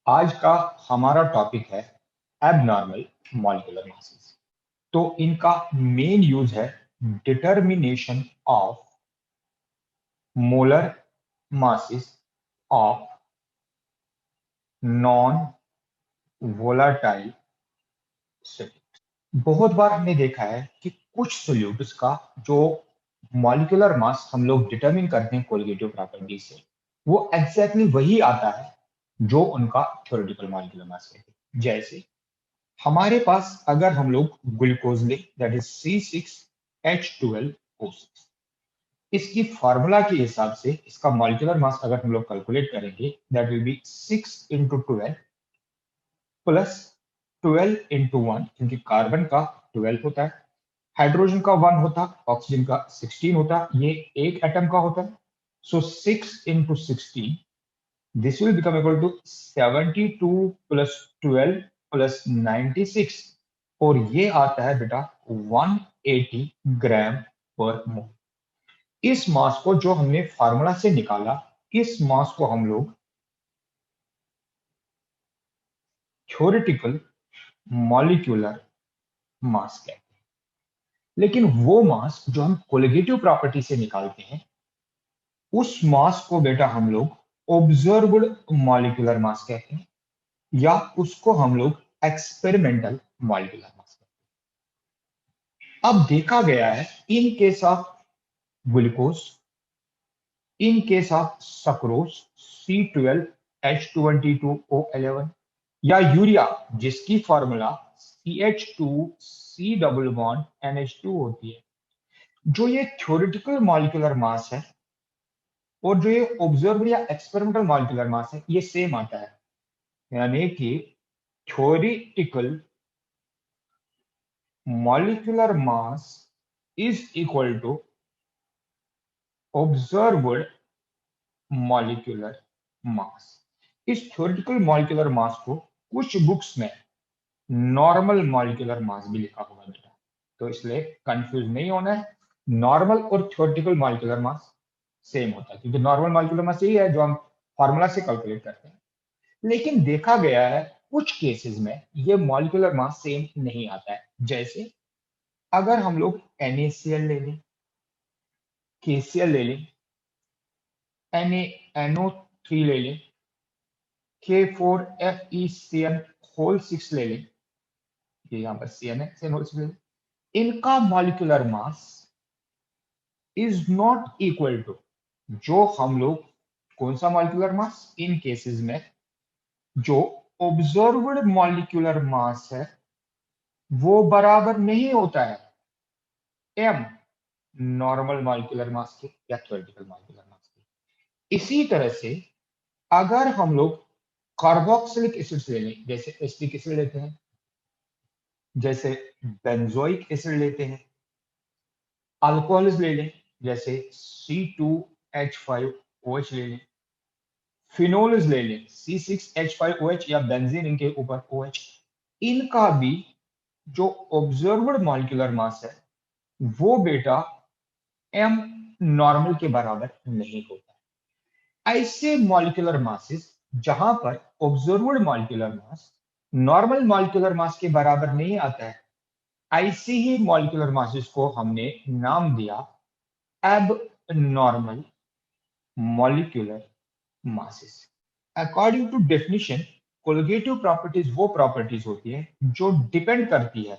आज का हमारा टॉपिक है एबनॉर्मल मॉलिक्यूलर मासेस। तो इनका मेन यूज है determination of molar masses of non volatile solute. बहुत बार हमने देखा है कि कुछ सोल्यूट्स का जो मॉलिक्यूलर मास हम लोग डिटरमिन करते हैं कोलिगेटिव प्रॉपर्टी से, वो एग्जैक्टली वही आता है जो उनका थ्योरेटिकल मॉलिक्यूलर मास है। जैसे हमारे पास अगर हम लोग ग्लूकोज लें, दैट इज C6H12O6, इसकी फार्मूला के हिसाब से इसका मॉलिक्यूलर मास अगर हम लोग कैलकुलेट करेंगे, दैट विल बी 6 × 12 प्लस 12 × 1, क्योंकि कार्बन का 12 होता है, हाइड्रोजन का 1 होता, ऑक्सीजन का 16 होता, ये एक एटम का होता है। सो 6 × 16, this will become equal to 72 plus 12 plus 96, और ये आता है बेटा 180 ग्राम पर मोल। इस मास को जो हमने फार्मूला से निकाला, इस मास को हम लोग थ्योरेटिकल मॉलिक्यूलर मास कहते हैं। लेकिन वो मास जो हम कोलिगेटिव प्रॉपर्टी से निकालते हैं, उस मास को बेटा हम लोग ऑब्जर्व्ड मॉलिक्यूलर मास कहते हैं, या उसको हम लोग एक्सपेरिमेंटल मॉलिक्यूलर मास कहते हैं। अब देखा गया है in case of glucose, in case of sucrose C12H22O11, या यूरिया जिसकी formula CH2C double bond NH2 होती है, जो ये थ्योरेटिकल मॉलिक्यूलर मास है और जो ये ऑब्जर्व या एक्सपेरिमेंटल मॉलिक्यूलर मास है, ये सेम आता है। यानी कि theoretical molecular mass is equal to observed molecular mass। इस थ्योरेटिकल मॉलिक्यूलर मास को कुछ बुक्स में नॉर्मल मॉलिक्यूलर मास भी लिखा होगा बेटा, तो इसलिए कंफ्यूज नहीं होना है। नॉर्मल और थ्योरेटिकल मॉलिक्यूलर मास सेम होता है, क्योंकि नॉर्मल मॉलिक्यूलर मास यही है जो हम फॉर्मूला से कैलकुलेट करते हैं। लेकिन देखा गया है कुछ केसेस में ये मॉलिक्यूलर मास सेम नहीं आता है। जैसे अगर हम लोग NaCl ले लें, KCl ले लें, NaNO3 ले लें, K4FeCN होल 6 ले लें, ये यहां पर CN है, CN होल 6 ले लें, इनका molecular mass is not equal to जो हम लोग, कौन सा मॉलिक्यूलर मास, इन केसेस में जो ऑब्जर्व्ड मॉलिक्यूलर मास है वो बराबर नहीं होता है m नॉर्मल मॉलिक्यूलर मास के या थ्योरेटिकल मॉलिक्यूलर मास के। इसी तरह से अगर हम लोग कार्बोक्सिलिक एसिड ले लें, जैसे एसिटिक एसिड लेते हैं, जैसे बेंजोइक एसिड लेते हैं, अल्कोहल्स ले लें जैसे C2H5OH ले लें, फिनोल्स ले लें C6H5OH या बेंजीन इनके ऊपर OH, इनका भी जो ऑब्जर्व्ड मॉलिक्यूलर मास है वो बेटा m नॉर्मल के बराबर नहीं होता। ऐसे मॉलिक्यूलर मासेस जहां पर ऑब्जर्व्ड मॉलिक्यूलर मास नॉर्मल मॉलिक्यूलर मास के बराबर नहीं आता है, ऐसी ही मॉलिक्यूलर मासेस को हमने नाम दिया abnormal molecular masses. According to definition, colligative properties वो प्रॉपर्टीज होती है जो डिपेंड करती है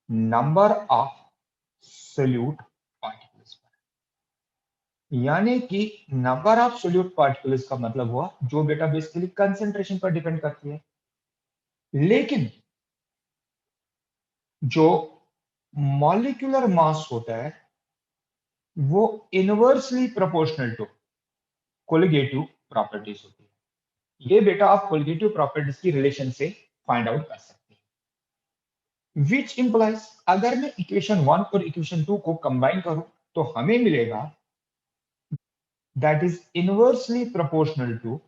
नंबर ऑफ सोल्यूट पार्टिकल्स पर। यानी कि नंबर ऑफ सोल्यूट पार्टिकल्स का मतलब हुआ जो बेटा बेसिकली कंसेंट्रेशन पर डिपेंड करती है। लेकिन जो मॉलिक्यूलर मास होता है वो inversely proportional to colligative properties होती है। ये बेटा आप कोलिगेटिव प्रॉपर्टीज की रिलेशन से फाइंड आउट कर सकते हैं। विच इंप्लाइज, अगर मैं इक्वेशन 1 और इक्वेशन 2 को कंबाइन करूं तो हमें मिलेगा that is inversely proportional to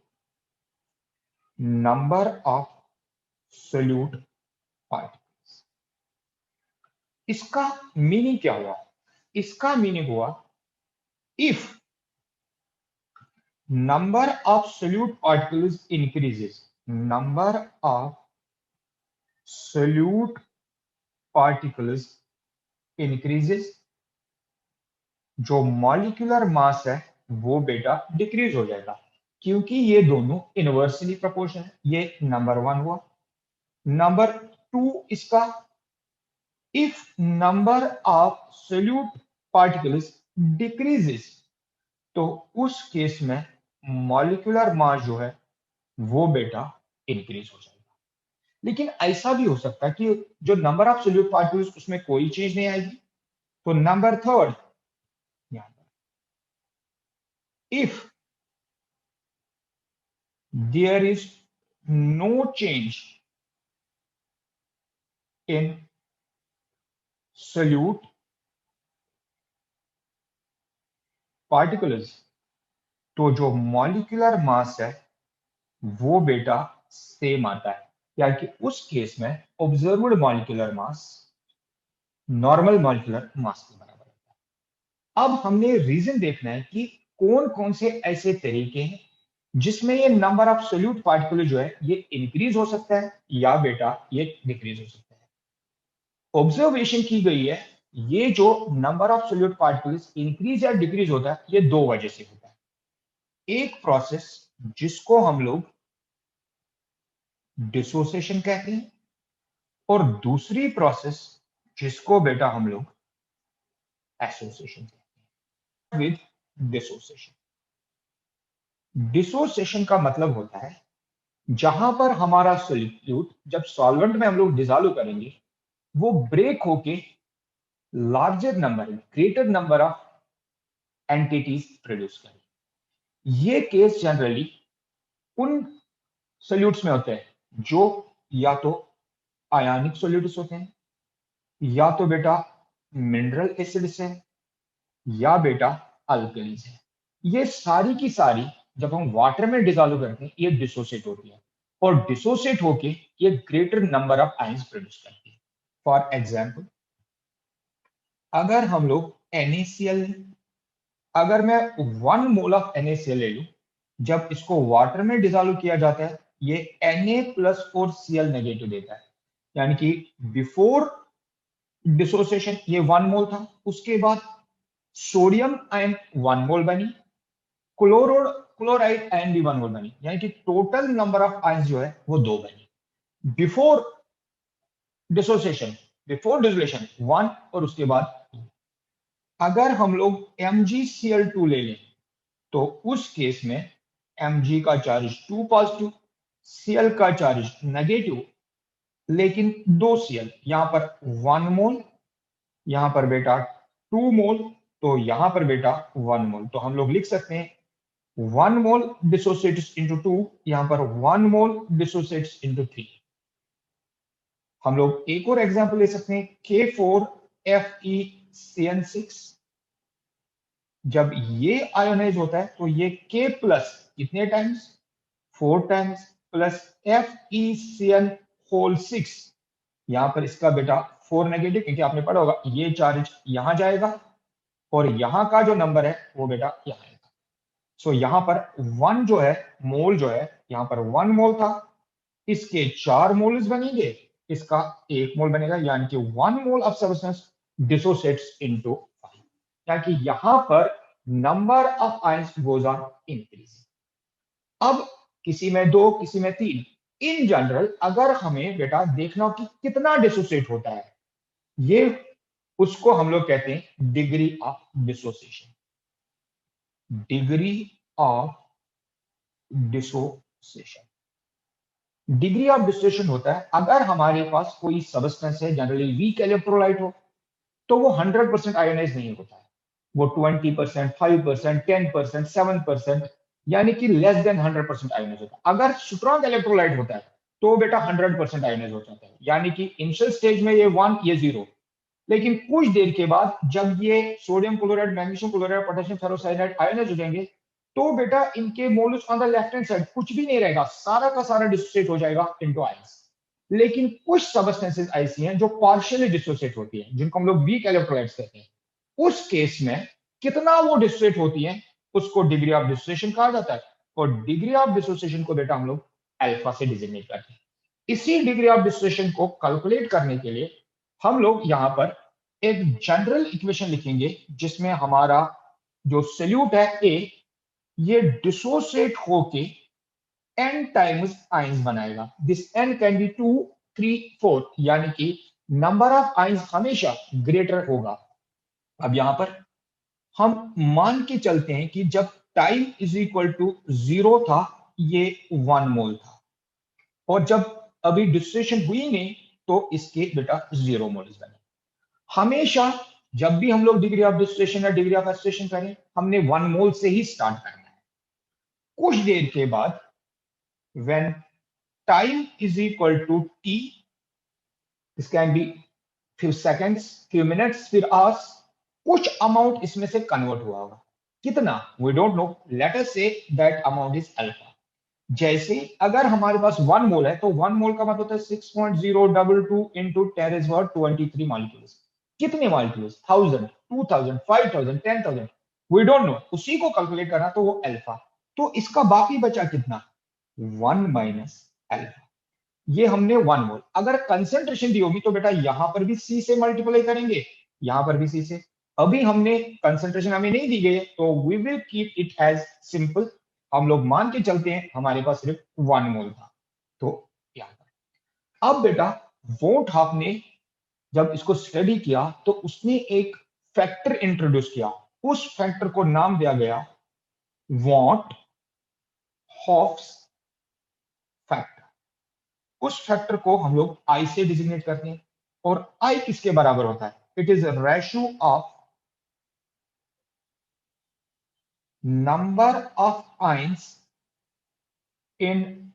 number of solute particles. इसका मीनिंग क्या हुआ? इसका मीनिंग हुआ if number of solute particles increases, number of solute particles increases, जो मॉलिक्यूलर मास है वो बेटा डिक्रीज हो जाएगा, क्योंकि ये दोनों इनवर्सली प्रोपोर्शन है। ये नंबर वन हुआ। नंबर टू इसका, if number of solute particles decreases, तो उस केस में मॉलिक्यूलर मास जो है वो बेटा इंक्रीज हो जाएगा। लेकिन ऐसा भी हो सकता है कि जो नंबर ऑफ सोल्यूट पार्टिकल्स उसमें कोई चेंज नहीं आएगी। तो number third, if there is no change in solute particles, तो जो मॉलिक्यूलर मास है वो बेटा सेम आता है, यानी कि उस केस में ऑब्जर्व्ड मॉलिक्यूलर मास नॉर्मल मॉलिक्यूलर मास के बराबर होता है। अब हमने रीजन देखना है कि कौन कौन से ऐसे तरीके हैं जिसमें ये नंबर ऑफ सोल्यूट पार्टिकल जो है ये इंक्रीज हो सकता है या बेटा ये डिक्रीज हो सकता है। ऑब्जर्वेशन की गई है ये जो number of solute particles increase या डिक्रीज होता है ये दो वजह से होता है। एक प्रोसेस जिसको हम लोग डिसोसिएशन कहते हैं, और दूसरी प्रोसेस जिसको बेटा हम लोग एसोसिएशन कहते हैं। विद डिसोसिएशन, डिसोसिएशन का मतलब होता है जहां पर हमारा सोल्यूट जब सॉल्वेंट में हम लोग डिसॉल्व करेंगे वो ब्रेक होके larger number, greater number of entities produce करें। ये केस जनरली उन सोल्यूट्स में होते हैं जो या तो आयनिक सोल्यूट्स होते हैं, या तो बेटा मिनरल एसिड्स हैं, या बेटा अल्कलीज है। ये सारी की सारी जब हम वाटर में डिसॉल्व करते हैं ये डिसोसिएट होती है, और डिसोसिएट होके ये greater number of ions produce करती है। फॉर एग्जांपल, अगर हम लोग NaCl, अगर मैं 1 मोल ऑफ NaCl ले लूं, जब इसको वाटर में डिसॉल्व किया जाता है ये Na+4Cl नेगेटिव देता है, यानी कि बिफोर डिसोसिएशन ये 1 मोल था, उसके बाद सोडियम आयन 1 मोल बनी, क्लोराइड आयन भी 1 मोल बनी, यानी कि टोटल नंबर ऑफ आयंस जो है वो 2 बनी। बिफोर डिसोसिएशन, बिफोर डिसोसिएशन 1 और उसके बाद 2। अगर हम लोग MgCl2 ले लें तो उस केस में Mg का चार्ज 2 पॉजिटिव, Cl का चार्ज नेगेटिव, लेकिन 2 Cl, यहां पर 1 मोल, यहां पर बेटा 2 मोल, तो यहां पर बेटा 1 मोल। तो हम लोग लिख सकते हैं 1 मोल डिसोसिएट्स इनटू 2, यहां पर 1 मोल डिसोसिएट्स इनटू 3। हम लोग एक और एग्जांपल ले सकते हैं K4FeCN6। जब ये आयोनाइज होता है तो ये K प्लस कितने टाइम्स, 4 टाइम्स, प्लस FeCN6, यहां पर इसका बेटा 4 नेगेटिव, क्योंकि आपने पढ़ा होगा ये चार्ज यहां जाएगा और यहां का जो नंबर है वो बेटा यहां आएगा। सो यहां पर 1 जो है मोल जो है, यहां पर 1 मोल था, इसके 4 मोल्स बनेंगे, इसका 1 मोल बनेगा, यानी कि 1 mole of substance dissociates into 5, यानी कि यहां पर number of ions goes on increasing. अब किसी में 2, किसी में 3। इन जनरल अगर हमें बेटा देखना हो कि कितना डिसोसिएट होता है, ये उसको हम लोग कहते हैं degree of dissociation, degree of dissociation. Degree of dissociation होता है अगर हमारे पास कोई सबस्टेंस है, जनरली वीक इलेक्ट्रोलाइट हो, तो वो 100% आयोनाइज नहीं होता है, वो 20%, 5%, 10%, 7%, यानी कि लेस देन 100% आयोनाइज होता है। अगर स्ट्रॉन्ग इलेक्ट्रोलाइट होता है तो बेटा 100% आयोनाइज हो जाता है, यानी कि इनिशियल स्टेज में ये 1, ये 0, लेकिन कुछ देर के बाद जब ये sodium chloride, magnesium chloride, potassium ferrocyanide ionize हो जाएंगे तो बेटा इनके moles on the left hand side कुछ भी नहीं रहेगा, सारा का सारा डिसोसिएट हो जाएगा इनटू आयंस। लेकिन कुछ सबस्टेंसेस ऐसी हैं जो पार्शियली डिसोसिएट होती हैं, जिनको हम लोग वीक इलेक्ट्रोलाइट्स कहते हैं। उस केस में कितना वो डिसोसिएट होती हैं उसको डिग्री ऑफ डिसोसिएशन कहा जाता है, और डिग्री ऑफ डिसोसिएशन को बेटा हम लोग अल्फा से डिजिग्नेट करते हैं। इसी डिग्री ऑफ डिसोसिएशन को कैलकुलेट करने के लिए हम लोग यहाँ पर एक जनरल इक्वेशन लिखेंगे, जिसमें हमारा जो सोल्यूट है ए, ये डिसोसिएट होके n टाइम्स आइंस बनाएगा। दिस n कैन बी 2, 3, 4, यानी कि नंबर ऑफ आइंस हमेशा ग्रेटर होगा। अब यहां पर हम मान के चलते हैं कि जब टाइम इज इक्वल टू 0 था, ये 1 मोल था, और जब अभी डिस्ट्रीब्यूशन हुई नहीं तो इसके बेटा 0 मोल्स बने। हमेशा जब भी हम लोग डिग्री ऑफ डिस्ट्रीब्यूशन या डिग्री ऑफ एस्ट्रेशन करें, हमने 1 मोल से ही स्टार्ट करना है। कुछ देर के बाद when time is equal to t, this can be few seconds, few minutes, फिर hours, कुछ अमाउंट इसमें से कन्वर्ट हुआ होगा। कितना we don't know, let us say that amount is alpha। जैसे अगर हमारे पास 1 मोल है तो 1 मोल का मतलब होता है 6.022 into 10 raised to 23 मॉलिक्यूल्स। कितने मॉलिक्यूल्स? 1000, 2000, 5000, 10000, वी डोंट नो, उसी को कैलकुलेट करना, तो वो अल्फा। तो इसका बाकी बचा कितना? 1 माइनस अल्फा। ये हमने 1 मोल। अगर कंसेंट्रेशन दी होगी तो बेटा यहां पर भी सी से मल्टीप्लाई करेंगे, यहां पर भी सी से। अभी हमने कंसेंट्रेशन हमें नहीं दी गई है, तो we will keep it as simple. हम लोग मान के चलते हैं हमारे पास सिर्फ 1 मोल था। तो यहां पर अब बेटा वोट आपने जब इसको स्टडी किया तो उसने एक फैक्टर इंट्रोड्यूस किया। उस फैक्टर को नाम दिया गया वॉट हॉफ्स फैक्टर। उस फैक्टर को हम लोग आई से डिजिग्नेट करते हैं, और आई किसके बराबर होता है? It is ratio of number of ions in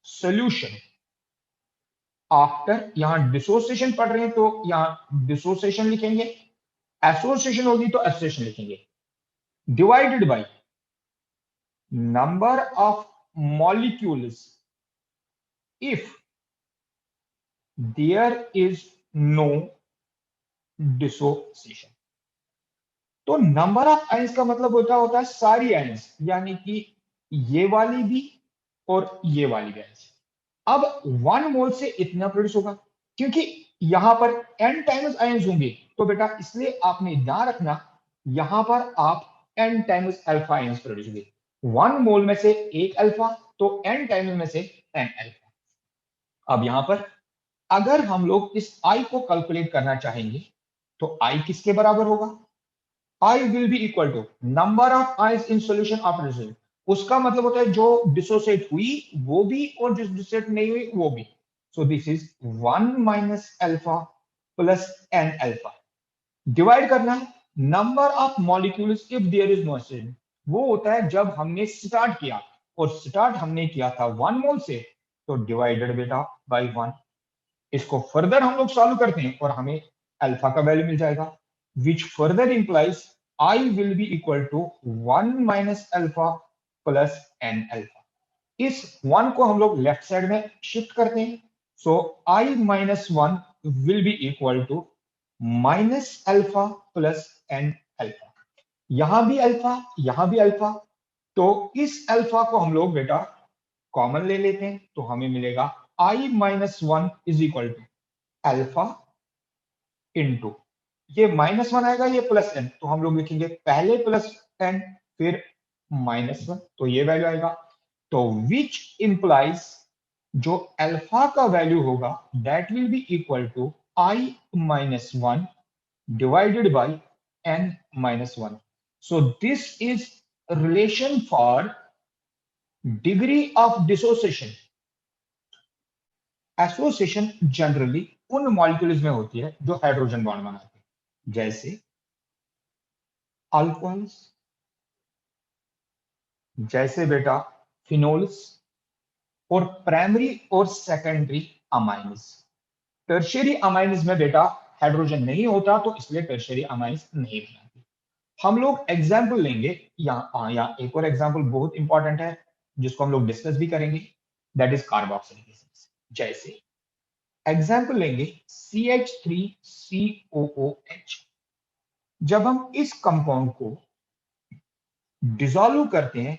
solution after. यहां डिसोसिएशन पढ़ रहे हैं तो यहां डिसोसिएशन लिखेंगे, एसोसिएशन होगी तो एसोसिएशन लिखेंगे, divided by number of molecules if there is no dissociation. तो नंबर ऑफ आइंस का मतलब होता है सारी आइंस, यानी कि ये वाली भी और ये वाली भी आइंस। अब 1 मोल से इतना प्रोड्यूस होगा, क्योंकि यहां पर n टाइम्स आइंस होंगे, तो बेटा इसलिए आपने ध्यान रखना यहां पर आप n times alpha ions produce होंगे। 1 मोल में से एक अल्फा, तो n टाइम्स में से n अल्फा। अब यहां पर अगर हम लोग इस i को कैलकुलेट करना चाहेंगे तो i किसके बराबर होगा? I will be equal to number of ions in solution after dissociation। उसका मतलब होता है जो डिसोसिएट हुई वो भी और जो डिसोसिएट नहीं हुई वो भी। So this is 1 minus alpha plus n alpha. Divide करना है number of molecules if there is no oxygen. वो होता है जब हमने स्टार्ट किया, और स्टार्ट हमने किया था 1 मोल से, तो डिवाइडेड बेटा बाय 1। इसको फर्दर हम लोग सॉल्व करते हैं और हमें अल्फा का वैल्यू मिल जाएगा, which further implies I will be equal to 1 minus alpha plus n alpha। इस 1 को हम लोग लेफ्ट साइड में शिफ्ट करते हैं, सो I minus 1 will be equal to minus alpha plus n alpha। यहां भी अल्फा, यहां भी अल्फा, तो इस अल्फा को हम लोग बेटा कॉमन ले लेते हैं, तो हमें मिलेगा I minus 1 is equal to alpha into ये -1 आएगा, ये प्लस n, तो हम लोग लिखेंगे पहले प्लस n फिर -1, तो ये वैल्यू आएगा। तो विच इंप्लाइज जो अल्फा का वैल्यू होगा that will be equal to I -1 divided by n -1। So this is relation for degree of dissociation. Association generally उन मॉलिक्यूल्स में होती है जो हाइड्रोजन बॉन्ड बनाते हैं, जैसे अल्कोहल्स, जैसे बेटा फिनोल्स, और प्राइमरी और सेकेंडरी अमाइन्स। टर्शियरी अमाइन्स में बेटा हाइड्रोजन नहीं होता, तो इसलिए टर्शियरी अमाइन्स नहीं बनाते। हम लोग एग्जाम्पल लेंगे, यहाँ एक और एग्जाम्पल बहुत इंपॉर्टेंट है जिसको हम लोग डिस्कस भी करेंगे, दैट इज कार्बोक्सिलिक एसिड। जैसे एग्जाम्पल लेंगे CH3COOH। जब हम इस कंपाउंड को डिसॉल्व करते हैं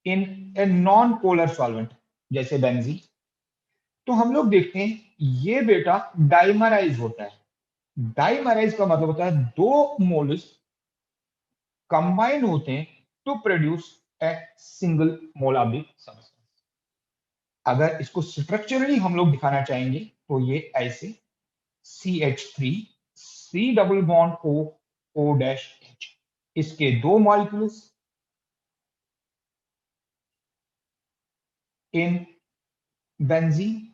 इन ए नॉन पोलर सॉल्वेंट जैसे बेंजीन, तो हम लोग देखते हैं ये बेटा डाइमराइज होता है। डाइमराइज का मतलब होता है दो मोल्स कंबाइन होते हैं to produce a single mole of the substance. अगर इसको स्ट्रक्चरली हम लोग दिखाना चाहेंगे तो ये ऐसे CH3 C double bond O dash H, इसके दो मॉलिक्यूल्स इन बेंजीन।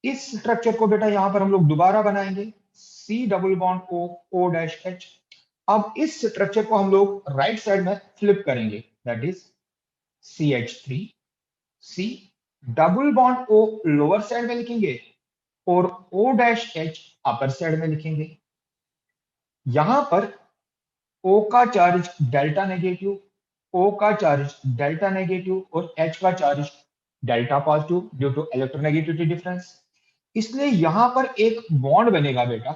इस स्ट्रक्चर को बेटा यहां पर हम लोग दोबारा बनाएंगे, C double bond O dash H। अब इस स्ट्रक्चर को हम लोग राइट साइड में फ्लिप करेंगे, that is CH3 C double bond O lower side में लिखेंगे और O dash H upper side में लिखेंगे। यहां पर O का चार्ज डेल्टा नेगेटिव, O का चार्ज डेल्टा नेगेटिव और H का charge delta positive due to electronegativity difference. इसलिए यहां पर एक बॉन्ड बनेगा बेटा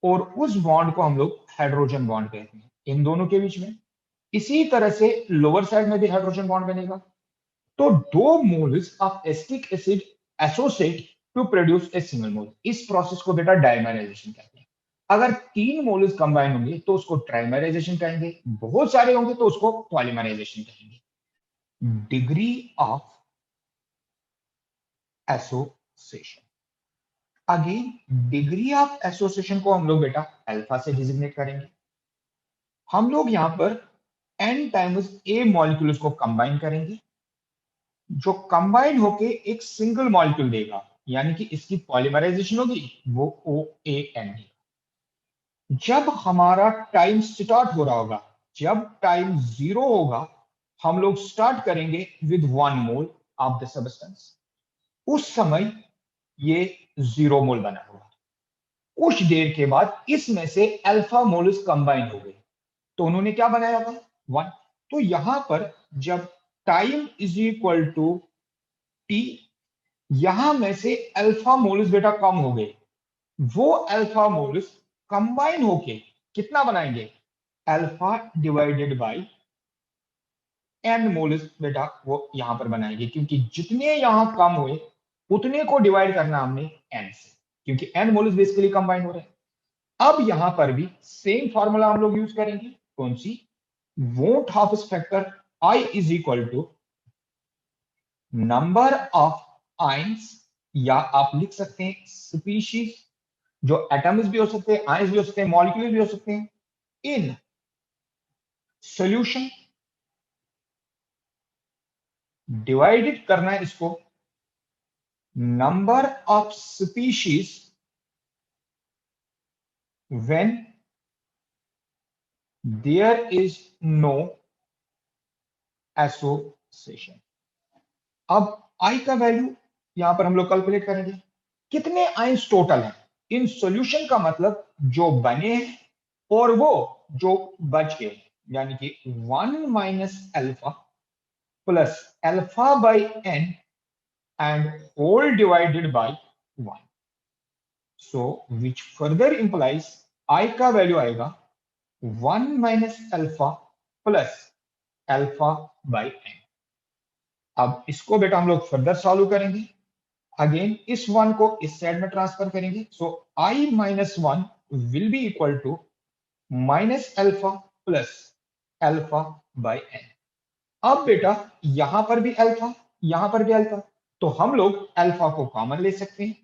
और उस बॉन्ड को हम लोग हाइड्रोजन बॉन्ड कहते हैं इन दोनों के बीच में। इसी तरह से लोअर साइड में भी हाइड्रोजन बॉन्ड बनेगा। तो दो moles of acetic acid associate to produce a single mole. इस प्रोसेस को बेटा डाइमराइजेशन कहते हैं। अगर तीन मोल्स कंबाइन होंगे तो उसको ट्राइमराइजेशन कहेंगे, बहुत सारे होंगे तो उसको पॉलीमराइजेशन कहेंगे। Degree of association, again degree of association को हम लोग बेटा अल्फा से डिजिग्नेट करेंगे। हम लोग यहां पर n टाइम्स a मॉलिक्यूल्स को कंबाइन करेंगे, जो कंबाइन होके एक सिंगल मॉलिक्यूल देगा, यानी कि इसकी पॉलीमराइजेशन होगी, वो OAN। जब हमारा टाइम स्टार्ट हो रहा होगा, जब टाइम 0 होगा, हम लोग स्टार्ट करेंगे with 1 mole of the substance. उस समय ये 0 मोल बना होगा। कुछ देर के बाद इसमें से अल्फा मोल्स कंबाइन हो गए तो उन्होंने क्या बनाया होगा, 1। तो यहां पर जब time is equal to T, यहां में से अल्फा मोल्स बेटा कम हो गए। वो अल्फा मोल्स कंबाइन होके कितना बनाएंगे, alpha divided by n moles बेटा वो यहां पर बनाएंगे, क्योंकि जितने यहां कम हुए उतने को डिवाइड करना हमने n से, क्योंकि n मोल्स बेसिकली कंबाइन हो रहे हैं। अब यहां पर भी सेम फॉर्मूला हम लोग यूज करेंगे, कौन सी, van't Hoff factor I is equal to number of ions, या आप लिख सकते हैं स्पीशीज, जो एटम्स भी हो सकते हैं, आइंस भी हो सकते हैं, मॉलिक्यूल भी हो सकते हैं, इन सॉल्यूशन। डिवाइडेड करना है इसको number of species when there is no association. अब आई का वैल्यू यहां पर हम लोग कैलकुलेट करेंगे, कितने आइंस टोटल हैं इन सॉल्यूशन, का मतलब जो बने हैं और वो जो बच गए, यानी कि 1 minus alpha plus alpha by n and whole divided by 1। So which further implies I का वैल्यू आएगा 1 minus alpha plus alpha by n। अब इसको बेटा हम लोग फर्दर सॉल्व करेंगे, अगेन इस 1 को इस साइड में ट्रांसफर करेंगे। So I minus 1 will be equal to minus alpha plus alpha by n। अब बेटा यहां पर भी अल्फा, यहां पर भी अल्फा, तो हम लोग अल्फा को कॉमन ले सकते हैं,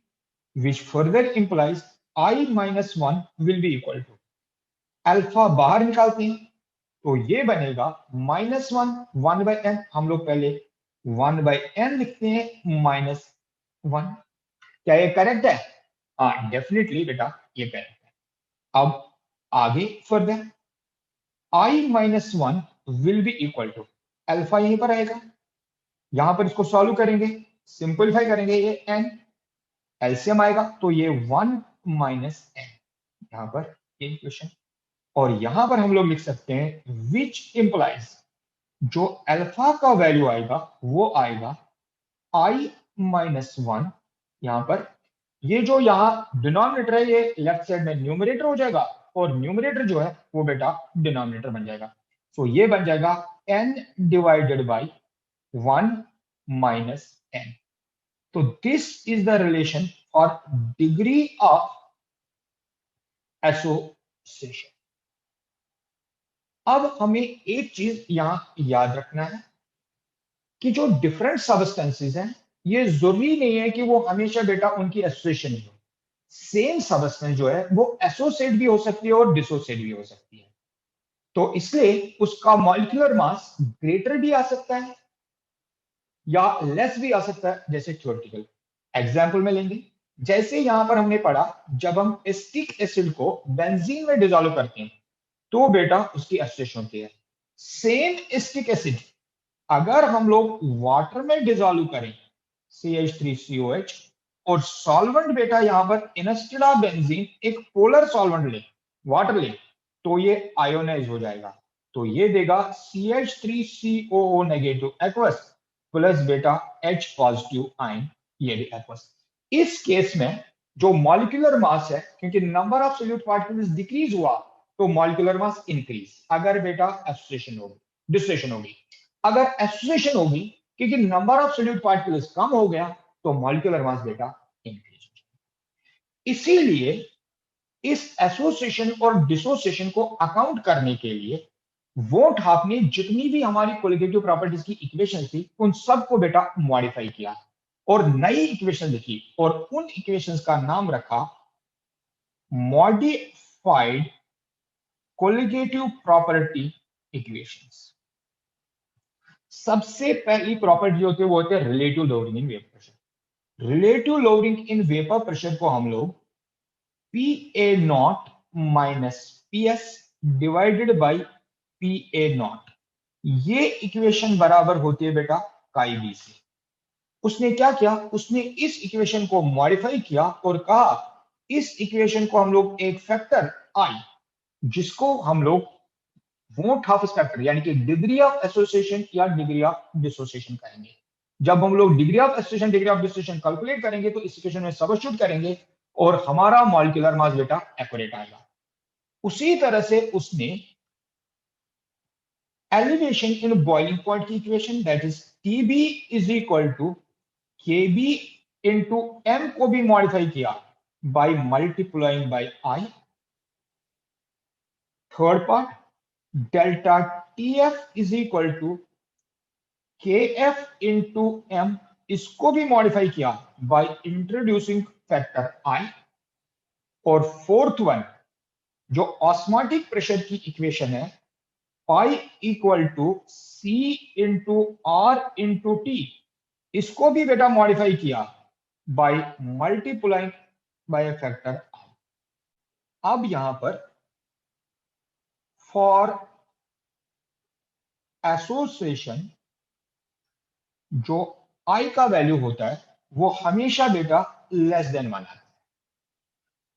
which further implies I minus 1 will be equal to, alpha बाहर निकालते हैं तो ये बनेगा माइनस 1 1 बाई n। हम लोग पहले 1 बाई n लिखते हैं माइनस 1। क्या ये करेक्ट है? हाँ डेफिनेटली बेटा ये करेक्ट है। अब आगे further I minus 1 will be equal to, alpha यहीं पर आएगा, यहां पर इसको सॉल्व करेंगे, सिंपलीफाई करेंगे, ये n एलसीएम आएगा तो ये 1 माइनस n, यहां पर ये इक्वेशन। और यहां पर हम लोग लिख सकते हैं विच इंप्लाइज, जो अल्फा का वैल्यू आएगा वो आएगा I माइनस 1, यहां पर ये जो यहां डिनोमिनेटर है ये लेफ्ट साइड में न्यूमरेटर हो जाएगा और न्यूमरेटर जो है वो बेटा डिनोमिनेटर बन जाएगा। सो ये बन जाएगा n divided by 1 minus n. So this is the relation for degree of association. अब हमें एक चीज यहां याद रखना है कि जो डिफरेंट सब्सटेंसेस हैं, ये जरूरी नहीं है कि वो हमेशा बेटा उनकी एसोसिएशन ही हो। सेम सब्सटेंस जो है वो एसोसिएट भी हो सकती है और डिसोसिएट भी हो सकती है। तो इसलिए उसका मॉलिक्यूलर मास ग्रेटर भी आ सकता है या लेस भी आ सकता है, जैसे थ्योरेटिकल एग्जांपल में लेंगे। जैसे यहां पर हमने पढ़ा, जब हम एसिटिक एसिड को बेंजीन में डिसॉल्व करते हैं तो बेटा उसकी एसोसिएशन होती है। सेम एसिटिक एसिड अगर हम लोग वाटर में डिसॉल्व करें CH3COH और सॉल्वेंट बेटा यहां पर इंस्टेड ऑफ बेंजीन एक पोलर सॉल्वेंट ले, वाटर ले, तो ये आयोनाइज हो जाएगा। तो ये देगा CH3COO नेगेटिव एक्वस प्लस बेटा H पॉजिटिव आयन, ये भी एक्वस। इस केस में जो मॉलिक्यूलर मास है, क्योंकि number of solute particles decrease हुआ तो मॉलिक्यूलर मास इंक्रीज, अगर बेटा एसोसिएशन होगी, डिसोसिएशन होगी। अगर एसोसिएशन होगी क्योंकि नंबर ऑफ सोल्यूट पार्टिकल्स कम हो गया तो मॉलिक्यूलर मास बेटा इंक्रीज हो जाएगा। इसीलिए इस एसोसिएशन और डिसोसिएशन को अकाउंट करने के लिए वोट हाफ ने जितनी भी हमारी कोलिगेटिव प्रॉपर्टीज की इक्वेशन थी उन सबको बेटा मॉडिफाई किया और नई इक्वेशन लिखी और उन इक्वेशंस का नाम रखा मॉडिफाइड कोलिगेटिव प्रॉपर्टी इक्वेशंस। सबसे पहली प्रॉपर्टी होती है वो होते हैं relative loading in vapour pressure. Relative loading in vapour pressure को हम लोग PA0 minus PS divided by PA0, ये इक्वेशन बराबर होती है बेटा काई बी से। उसने क्या किया, उसने इस इक्वेशन को मॉडिफाई किया और कहा इस इक्वेशन को हम लोग एक फैक्टर आई, जिसको हम लोग वोट हाफ फैक्टर यानी कि डिग्री ऑफ एसोसिएशन या डिग्री ऑफ डिसोसिएशन कहेंगे। जब हम लोग degree of association degree of dissociation calculate करेंगे तो इस इक्वेशन में सब्स्टिट्यूट करेंगे और हमारा मॉलिक्यूलर मास बेटा एक्यूरेट आएगा। उसी तरह से उसने एलिवेशन इन बॉइलिंग पॉइंट की equation that is TB is equal to KB into M को भी मॉडिफाई किया by multiplying by I। Third part delta TF is equal to KF into M, इसको भी मॉडिफाई किया बाय इंट्रोड्यूसिंग फैक्टर I। और fourth one जो osmotic pressure की equation है pi equal to C into R into T, इसको भी बेटा मॉडिफाई किया by multiplying by factor I। अब यहां पर फॉर एसोसिएशन जो I का वैल्यू होता है वो हमेशा बेटा लेस देन 1 आता है।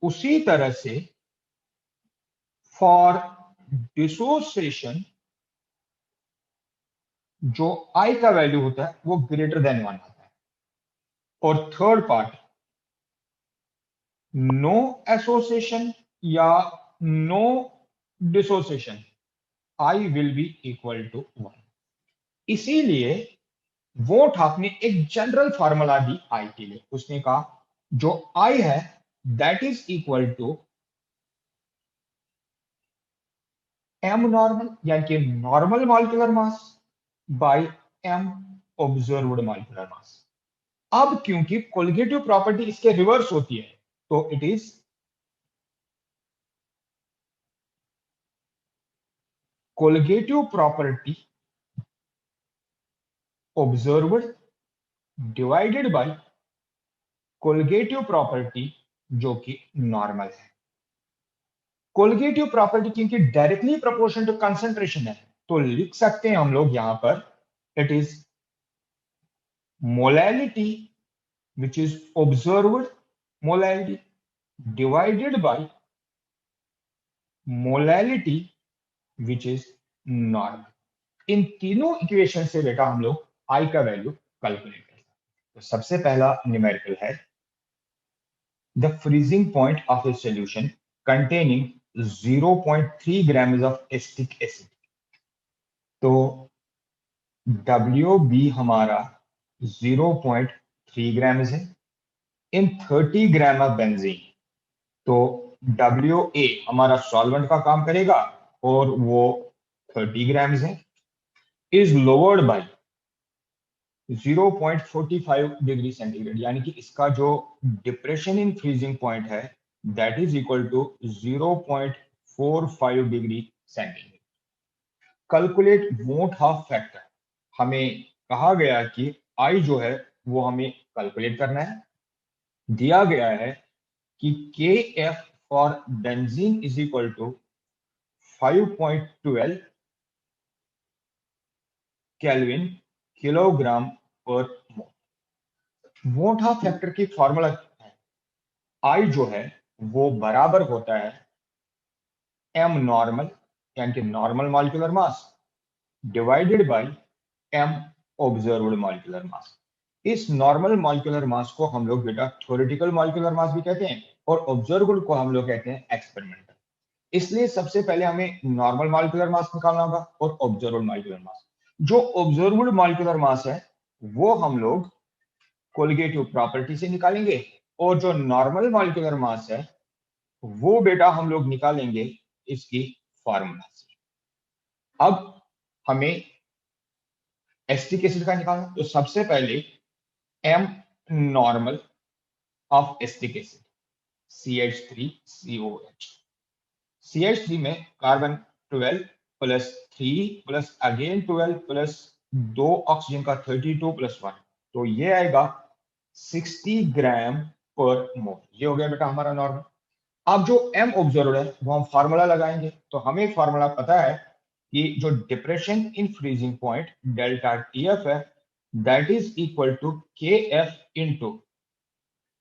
उसी तरह से फॉर डिसोसिएशन जो I का वैल्यू होता है वो ग्रेटर देन 1 आता है। और थर्ड पार्ट नो एसोसिएशन या no dissociation I will be equal to 1। इसीलिए वोट हाफ ने एक जनरल फार्मूला दी I के लिए। उसने कहा जो I है that is equal to M normal यानी कि normal molecular mass by M observed molecular mass. अब क्योंकि कोलिगेटिव प्रॉपर्टी इसके रिवर्स होती है तो it is colligative property observed divided by colligative property जो कि नॉर्मल है। कोलिगेटिव प्रॉपर्टी क्योंकि डायरेक्टली प्रोपोर्शनल टू कंसंट्रेशन है तो लिख सकते हैं हम लोग यहां पर it is molality which is observed molality divided by molality which is normal. इन तीनों इक्वेशन से बेटा हम लोग I का वैल्यू कैलकुलेट करते हैं। तो सबसे पहला न्यूमेरिकल है the freezing point of A solution containing 0.3 grams of acetic acid। तो WB हमारा 0.3 ग्राम्स है इन 30 ग्राम ऑफ बेंजीन। तो WA हमारा सॉल्वेंट का काम करेगा और वो 30 ग्राम्स है, is lowered by 0.45 degree centigrade, यानी कि इसका जो डिप्रेशन इन फ्रीजिंग पॉइंट है that is equal to 0.45 degree centigrade. Calculate मोट हाफ फैक्टर, हमें कहा गया कि आई जो है वो हमें कैलकुलेट करना है। दिया गया है कि K F for benzene is equal to 5.12 kelvin kilogram per mole. मोट हाफ फैक्टर की फॉर्मूला है, आई जो है वो बराबर होता है एम नॉर्मल यानी कि normal molecular mass divided by M observed molecular mass. इस नॉर्मल मॉलिक्यूलर मास को हम लोग बेटा थ्योरेटिकल मॉलिक्यूलर मास भी कहते हैं और ऑब्जर्व्ड को हम लोग कहते हैं एक्सपेरिमेंटल। इसलिए सबसे पहले हमें नॉर्मल मॉलिक्यूलर मास निकालना होगा और ऑब्जर्व्ड मॉलिक्यूलर मास। जो ऑब्जर्व्ड मॉलिक्यूलर मास है वो हम लोग कोलिगेटिव प्रॉपर्टी से निकालेंगे और जो नॉर्मल मॉलिक्यूलर मास है वो बेटा हम लोग निकालेंगे इसकी फॉर्मूला से। अब हमें एसिटिक एसिड का निकालना, तो सबसे पहले M normal of acetic acid CH3COH। CH3 में carbon 12 plus 3 plus again 12 plus 2 oxygen का 32 प्लस 1, तो ये आएगा 60 ग्राम पर मोल। ये हो गया बेटा हमारा नॉर्मल। अब जो एम ऑब्जर्व्ड है वो हम फार्मूला लगाएंगे, तो हमें फार्मूला पता है कि जो depression in freezing point delta T F है that is equal to K F into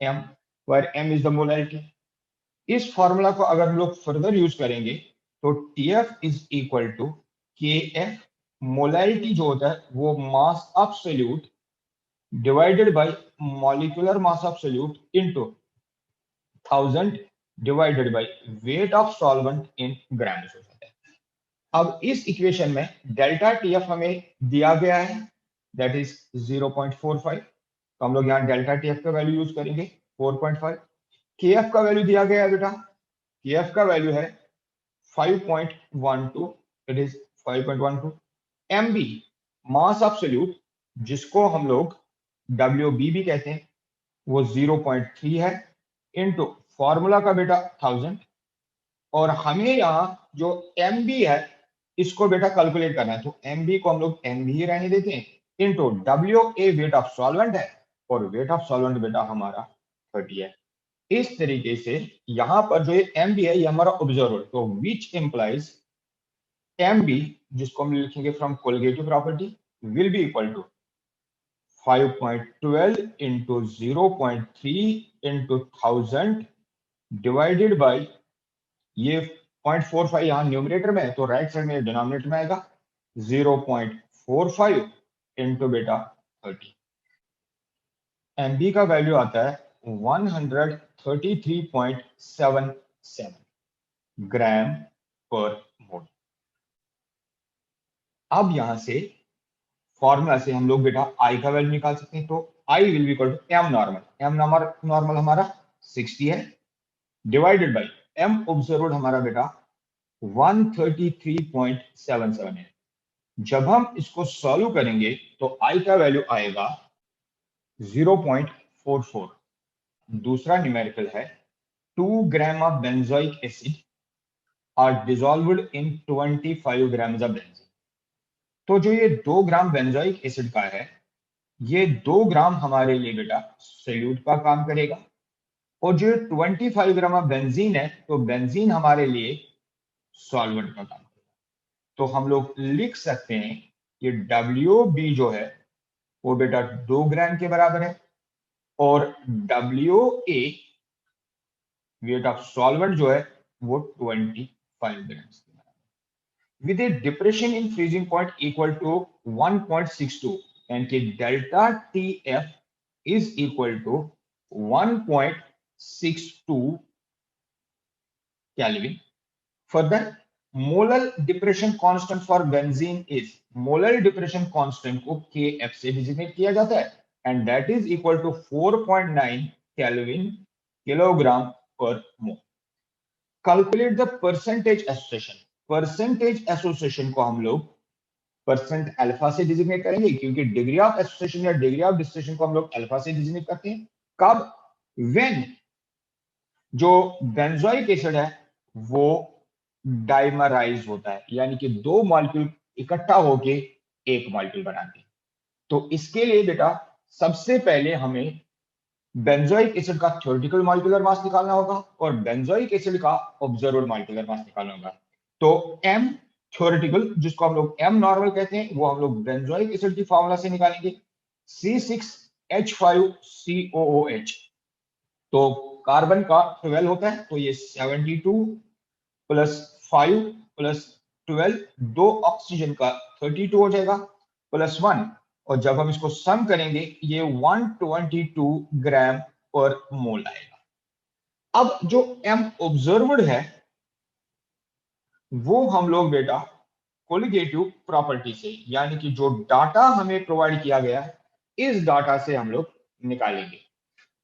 M, where M is the molarity. इस फॉर्मूला को अगर हम लोग फर्दर यूज करेंगे तो T F is equal to K F, molarity जो होता है वो mass absolute divided by molecular mass absolute into 1000 divided by weight of solvent in grams हो जाता है। अब इस इक्वेशन में डेल्टा टीएफ हमें दिया गया है दैट इज 0.45, तो हम लोग यहाँ डेल्टा टीएफ का वैल्यू यूज करेंगे 4.5। केएफ का वैल्यू दिया गया है बेटा, केएफ का वैल्यू है 5.12, it is 5.12। MB mass absolute जिसको हम लोग डब्ल्यूबी भी कहते हैं वो 0.3 है इनटू फॉर्मूला का बेटा 1000, और हमें यहाँ जो एमबी है इसको बेटा कैलकुलेट करना है, तो एमबी को हम लोग एमबी ही रहने देते हैं into W A wait of solvent है और वेट ऑफ सॉल्वेंट बेटा हमारा 30 है। इस तरीके से यहां पर जो एमबी है ये हमारा ऑब्जर्वर, तो विच इंप्लाइज एमबी जिसको हम लिखेंगे from colligative property will be equal to 5.12 into 0.3 into 1000 divided by, ये 0.45 यहाँ न्यूमरेटर में है तो राइट साइड में डिनोमिनेटर में आएगा 0.45 इंटू बेटा 30। एमबी का वैल्यू आता है 133.77 ग्राम पर मोल। अब यहां से फॉर्मूला से हम लोग बेटा आई का वैल्यू निकाल सकते हैं, तो I will be equal to M normal, M normal हमारा 60 है डिवाइडेड बाई एम ऑब्जर्व्ड हमारा बेटा 133.77 है। जब हम इसको सॉल्व करेंगे तो आई का वैल्यू आएगा 0.44। दूसरा न्यूमेरिकल है 2 gram of benzoic acid are dissolved in 25 grams of benzene. तो जो ये 2 ग्राम बेंजोइक एसिड का है ये 2 ग्राम हमारे लिए बेटा सॉल्यूट का काम करेगा, और जो 25 ग्राम ऑफ बेंजीन है तो बेंजीन हमारे लिए सॉल्वेंट का काम करेगा। तो हम लोग लिख सकते हैं कि WB जो है वो बेटा 2 ग्राम के बराबर है और WA वेट ऑफ सॉल्वेंट जो है वो 25 ग्राम के बराबर with a depression in freezing point equal to 1.62 and K delta TF is equal to 1.62 kelvin. Further molar depression constant for benzene is, molar depression constant को Kf से designate किया जाता है and that is equal to 4.9 kelvin kilogram per mole. Calculate the percentage association, percentage association को हम लोग percent alpha से डिजिग्नेट करेंगे क्योंकि डिग्री ऑफ एसोसिएशन या डिग्री ऑफ डिस्टिलेशन को हम लोग अल्फा से डिजिग्नेट करते हैं। कब? व्हेन जो बेंजोइक एसिड है वो डाइमराइज होता है, यानी कि दो मॉलिक्यूल इकट्ठा होके एक मॉलिक्यूल बनाते हैं। तो इसके लिए बेटा सबसे पहले हमें बेंजोइक एसिड का थ्योरेटिकल मॉलिक्यूलर मास निकालना होगा और बेंजोइक एसिड का ऑब्जर्व्ड मॉलिक्यूलर मास निकालना होगा। तो m थ्योरेटिकल, जिसको हम लोग m नॉर्मल कहते हैं, वो हम लोग बेंजोइक एसिड की फार्मूला से निकालेंगे, C6H5COOH। तो कार्बन का 12 होता है, तो ये 72 प्लस 5 प्लस 12, दो ऑक्सीजन का 32 हो जाएगा प्लस 1, और जब हम इसको सम करेंगे ये 122 ग्राम पर मोल आएगा। अब जो m ऑब्जर्व्ड है वो हम लोग बेटा कोलिगेटिव प्रॉपर्टी से, यानी कि जो डाटा हमें प्रोवाइड किया गया है इस डाटा से हम लोग निकालेंगे।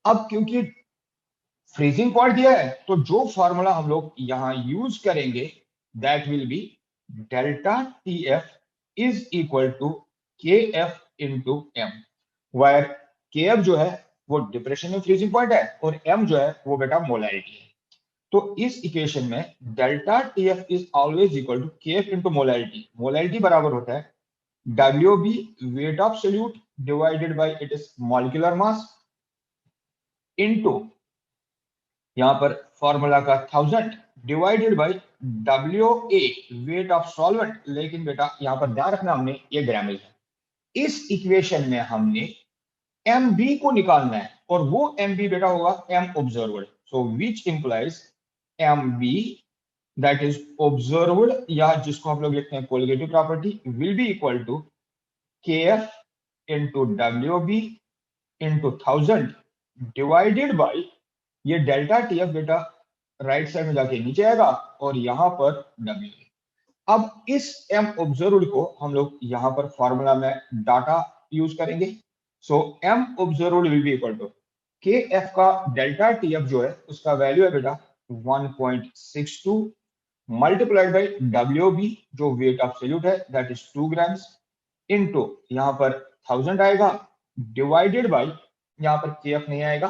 अब क्योंकि फ्रीजिंग पॉइंट दिया है तो जो फॉर्मूला हम लोग यहां यूज करेंगे that will be delta TF is equal to KF into M, where KF जो है वो डिप्रेशन में फ्रीजिंग पॉइंट है और M जो है वो बेटा मोलैरिटी है। तो इस इक्वेशन में delta TF is always equal to KF into molarity. Molarity बराबर होता है WB weight of solute divided by its molecular mass into यहां पर फॉर्मूला का 1000 divided by WA weight of solvent, लेकिन बेटा यहां पर ध्यान रखना हमने ये ग्रामेज है। इस इक्वेशन में हमने MB को निकालना है और वो MB बेटा होगा M observed, so which implies MB that is observed, या जिसको हम लोग लिखते हैं colligative property, will be equal to KF into WB into 1000 divided by ये डेल्टा TF बेटा राइट साइड में जाके नीचे आएगा और यहां पर W। अब इस M ऑब्जर्व्ड को हम लोग यहां पर फॉर्मूला में डाटा यूज करेंगे, so M observed will be equal to KF का डेल्टा TF जो है उसका वैल्यू है बेटा 1.62 मल्टीप्लाइड बाय WB जो वेट ऑफ सोल्यूट है दैट इज 2 ग्राम्स इनटू यहां पर 1000 आएगा डिवाइडेड बाय यहां पर KF नहीं आएगा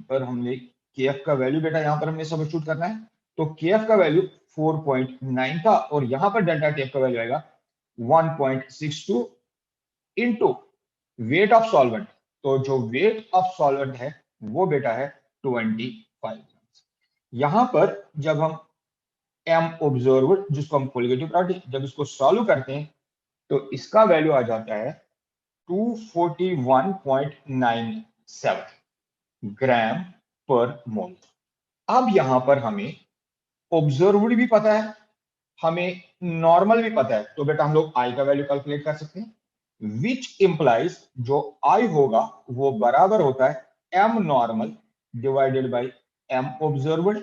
पर हमने KF का वैल्यू बेटा यहां पर हमने सब्स्टिट्यूट करना है, तो KF का वैल्यू 4.9 था और यहां पर डेल्टा TF का वैल्यू आएगा 1.62 इनटू वेट ऑफ सॉल्वेंट, तो जो वेट ऑफ सॉल्वेंट है वो बेटा है 25 ग्राम्स। यहां पर जब हम M ऑब्जर्व्ड जिसको हम कोलिगेटिव प्रॉपर्टी जब इसको सॉल्व करते हैं तो इसका वैल्यू आ जाता है 241.97 ग्राम पर मोल। अब यहां पर हमें ऑब्जर्व्ड भी पता है, हमें नॉर्मल भी पता है, तो बेटा हम लोग I का वैल्यू कैलकुलेट कर सकते हैं, विच इंप्लाइज जो I होगा वो बराबर होता है M normal divided by M observed,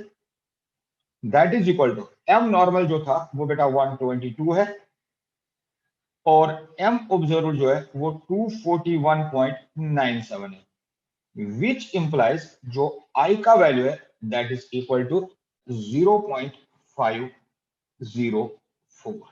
that is equal to M normal जो था वो बेटा 122 है और M ऑब्जर्व्ड जो है वो 241.97 है, which implies जो I का वैल्यू है that is equal to 0.504।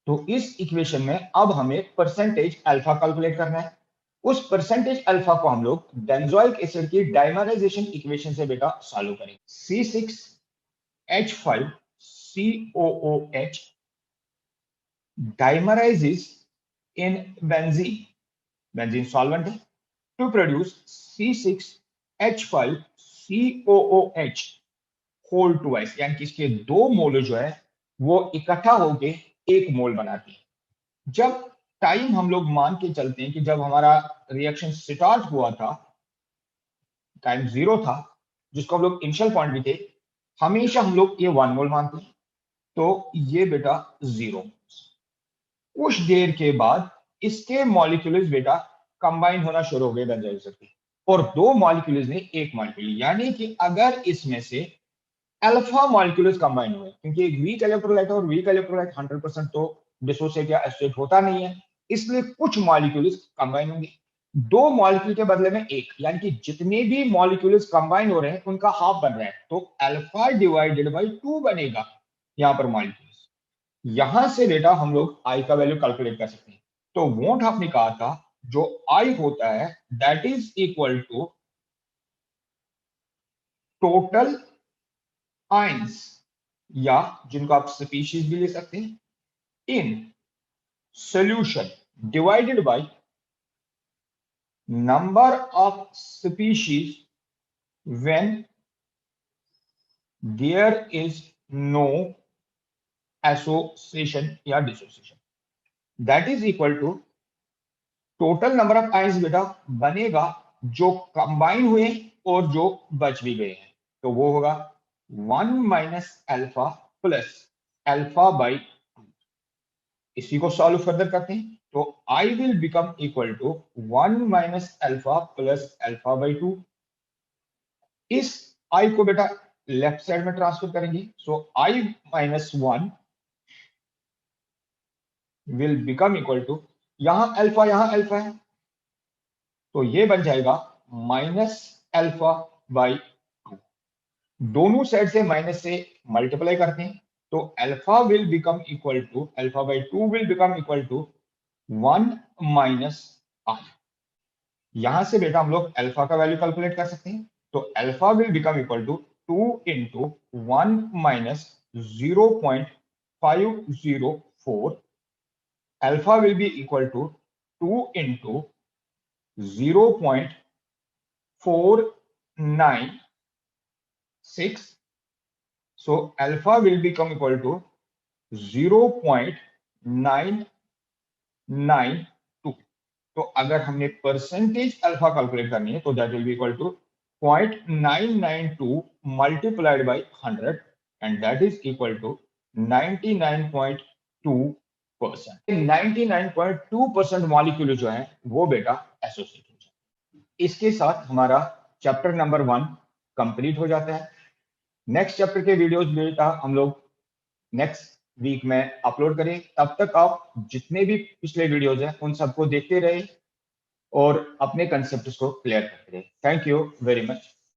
तो इस इक्वेशन में अब हमें परसेंटेज अल्फा कैलकुलेट करना है। उस परसेंटेज अल्फा को हम लोग बेंजोइक एसिड की डाइमराइजेशन इक्वेशन से बेटा सॉल्व करेंगे। C6H5COOH dimerises in benzene, benzene solvent है, to produce C6H5COOH whole twice, यानी कि इसके दो मोल जो है वो इकट्ठा होके एक मोल बनाती है। जब टाइम हम लोग मान के चलते हैं कि जब हमारा रिएक्शन स्टार्ट हुआ था टाइम 0 था जिसको हम लोग इनिशियल पॉइंट भी थे, हमेशा हम लोग ये 1 मोल मानते हैं, तो ये बेटा 0। कुछ देर के बाद इसके मॉलिक्यूल्स बेटा कंबाइन होना शुरू हो गए बेंजोइक एसिड के और दो मॉलिक्यूल्स ने एक मॉलिक्यूल, यानी कि अगर इसमें से अल्फा मॉलिक्यूल्स कंबाइन हुए, क्योंकि एक वीक इलेक्ट्रोलाइट और वीक इलेक्ट्रोलाइट 100% तो डिसोसिएट या एसोसिएट होता नहीं है, इसलिए कुछ मॉलिक्यूल्स कंबाइन होंगे। दो मॉलिक्यूल के बदले में एक, यानी कि जितने भी मॉलिक्यूल्स कंबाइन हो रहे हैं उनका हाफ बन रहा है, तो अल्फा डिवाइडेड बाई 2 बनेगा यहां पर मॉलिक्यूल्स। यहां से बेटा हम लोग आई का वैल्यू कैलकुलेट कर सकते हैं। तो वोट आपने कहा था जो आई होता है that is equal to total ions, या जिनको आप स्पीशीज भी ले सकते हैं, in solution divided by number of species when there is no association या dissociation. That is equal to total number of ions बेटा बनेगा जो कंबाइन हुए और जो बच भी गए हैं, तो वो होगा 1 minus alpha plus alpha by 2। इसी को सॉल्व फर्दर करते हैं, तो I will become equal to 1 minus alpha plus alpha by 2। इस आई को बेटा लेफ्ट साइड में ट्रांसफर करेंगे, so i minus 1 will become equal to, यहां अल्फा है, तो ये बन जाएगा माइनस अल्फा बाई 2। दोनों साइड से माइनस से मल्टीप्लाई करते हैं, तो alpha will become equal to, alpha by 2 will become equal to 1 minus i. यहां से बेटा हम लोग अल्फा का वैल्यू कैलकुलेट कर सकते हैं, तो alpha will become equal to 2 into 1 minus 0.504। Alpha will be equal to 2 into 0.496, so alpha will become equal to 0.992। तो अगर हमने परसेंटेज अल्फा कैलकुलेट करनी है तो that will be equal to 0.992 multiplied by 100 and that is equal to 99.2%। 99.2% molecule जो है वो बेटा एसोसिएट हो जाए। इसके साथ हमारा चैप्टर नंबर 1 कंप्लीट हो जाता है। नेक्स्ट चैप्टर के वीडियोस बेटा हम लोग नेक्स्ट वीक में अपलोड करें। तब तक आप जितने भी पिछले वीडियोस हैं उन सबको देखते रहे और अपने कंसेप्ट्स को क्लियर करते रहे। Thank you very much.